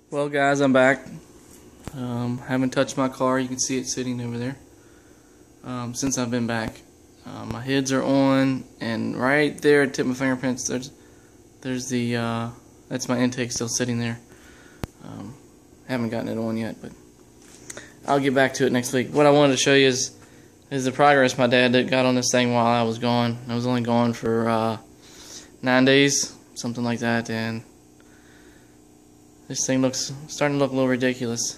Well, guys, I'm back. Haven't touched my car. You can see it sitting over there. Since I've been back, my heads are on, and right there at the tip of my fingerprints, there's the that's my intake still sitting there. Haven't gotten it on yet, but I'll get back to it next week. What I wanted to show you is the progress my dad got on this thing while I was gone. I was only gone for 9 days, something like that, and this thing starting to look a little ridiculous.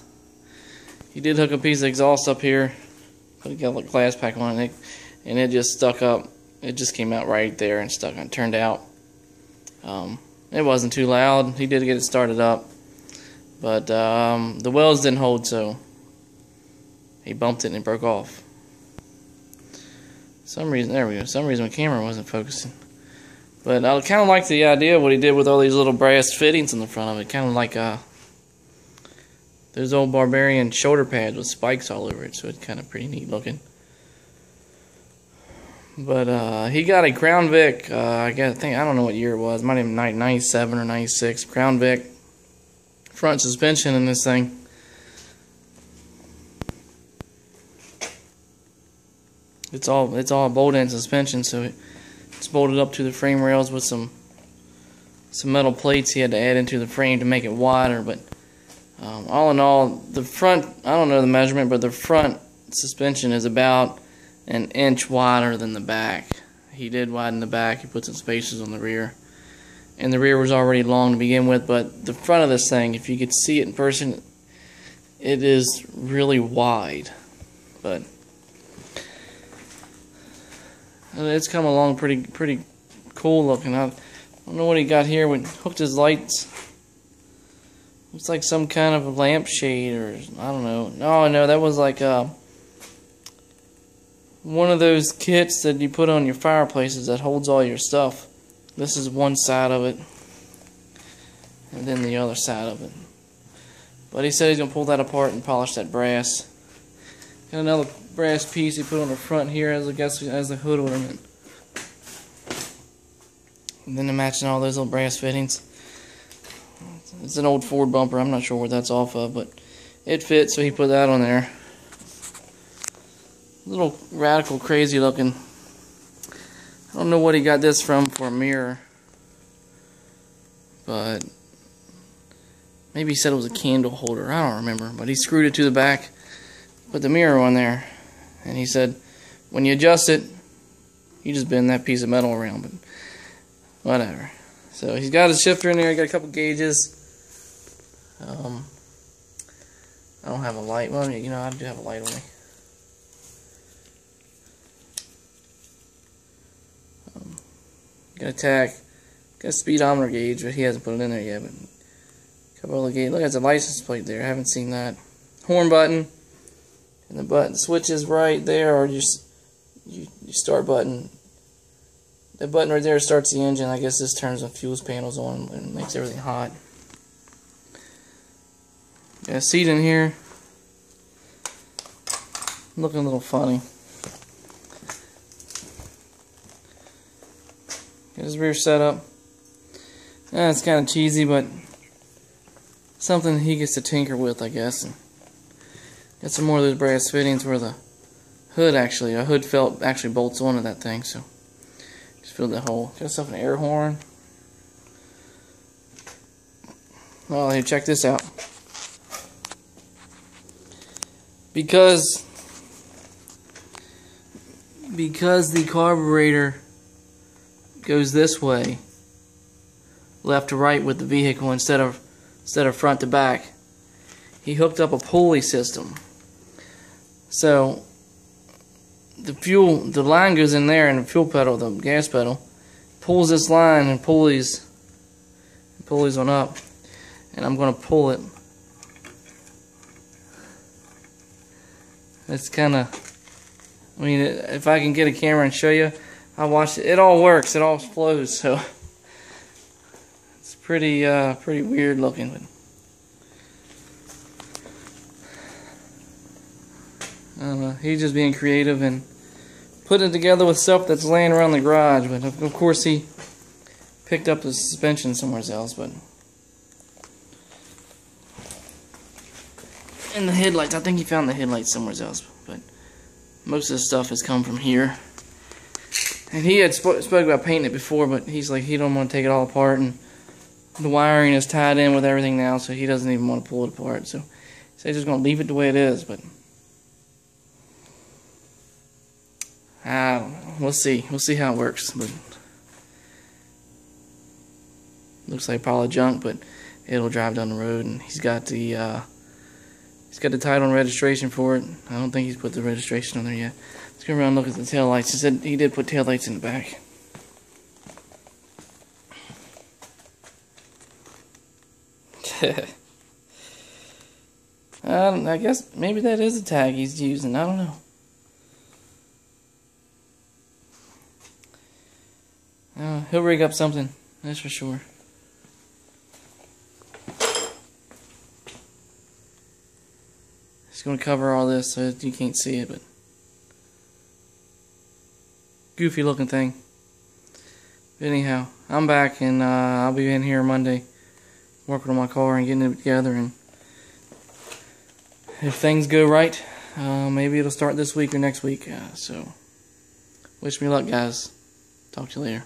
He did hook a piece of exhaust up here, put a glass pack on it, and it just stuck up. It just came out right there and stuck. It turned out it wasn't too loud. He did get it started up, but the welds didn't hold, so he bumped it and it broke off. Some reason, there we go. Some reason my camera wasn't focusing. But I kind of like the idea of what he did with all these little brass fittings in the front of it. Kind of like those old Barbarian shoulder pads with spikes all over it. So it's kind of pretty neat looking. But he got a Crown Vic. I don't know what year it was. It might have been 97 or 96. Crown Vic front suspension in this thing. It's all bolt-in suspension, so it's bolted up to the frame rails with some metal plates he had to add into the frame to make it wider. But all in all, the front, I don't know the measurement, but the front suspension is about an inch wider than the back. He did widen the back. He put some spacers on the rear, and the rear was already long to begin with. But the front of this thing, if you could see it in person, it is really wide. But it's come along pretty cool looking. I don't know what he got here when he hooked his lights. It's like some kind of a lampshade, or I don't know. No, that was like one of those kits that you put on your fireplaces that holds all your stuff. This is one side of it, and then the other side of it. But he said he's gonna pull that apart and polish that brass. Got another brass piece he put on the front here as the hood ornament. And then matching all those little brass fittings. It's an old Ford bumper. I'm not sure where that's off of, but it fits, so he put that on there. A little radical, crazy looking. I don't know what he got this from for a mirror, but maybe he said it was a candle holder. I don't remember, but he screwed it to the back, put the mirror on there, and he said when you adjust it, you just bend that piece of metal around, but whatever. So he's got his shifter in there. He got a couple gauges. I don't have a light. Well, you know, I do have a light on me. Got a tach, got a speedometer gauge, but he hasn't put it in there yet. But a couple of gauges. Look, there's a license plate there. I haven't seen that. Horn button, and the switch is right there, or just you start button. The button right there starts the engine. I guess this turns the fuel panels on and makes everything hot. Got a seat in here. Looking a little funny. Got his rear setup. It's kind of cheesy, but something he gets to tinker with, I guess. And got some more of those brass fittings where the hood a hood felt actually bolts onto that thing. So just filled that hole. Got yourself an air horn. Oh, hey, check this out. Because the carburetor goes this way, left to right with the vehicle instead of front to back, he hooked up a pulley system. So the line goes in there, and the fuel pedal, the gas pedal, pulls this line and pulleys on up, and I'm going to pull it. It's kind of, I mean, if I can get a camera and show you, I watched it. It all works. It all flows. So it's pretty weird looking. But I don't know. He's just being creative and putting it together with stuff that's laying around the garage. But of course he picked up the suspension somewhere else. But And the headlights, I think he found the headlights somewhere else, but most of the stuff has come from here. And he had spoke about painting it before, but he's like, he don't want to take it all apart, and the wiring is tied in with everything now, so he doesn't even want to pull it apart. So he's just going to leave it the way it is, but I don't know. We'll see. We'll see how it works. But looks like a pile of junk, but it'll drive down the road, and he's got the title and registration for it. I don't think he's put the registration on there yet. Let's go around and look at the taillights. He said he did put taillights in the back. I guess maybe that is a tag he's using. I don't know. He'll rig up something, that's for sure. He's going to cover all this so you can't see it, but goofy looking thing. But anyhow, I'm back, and I'll be in here Monday working on my car and getting it together, and if things go right, maybe it'll start this week or next week. So wish me luck, guys. Talk to you later.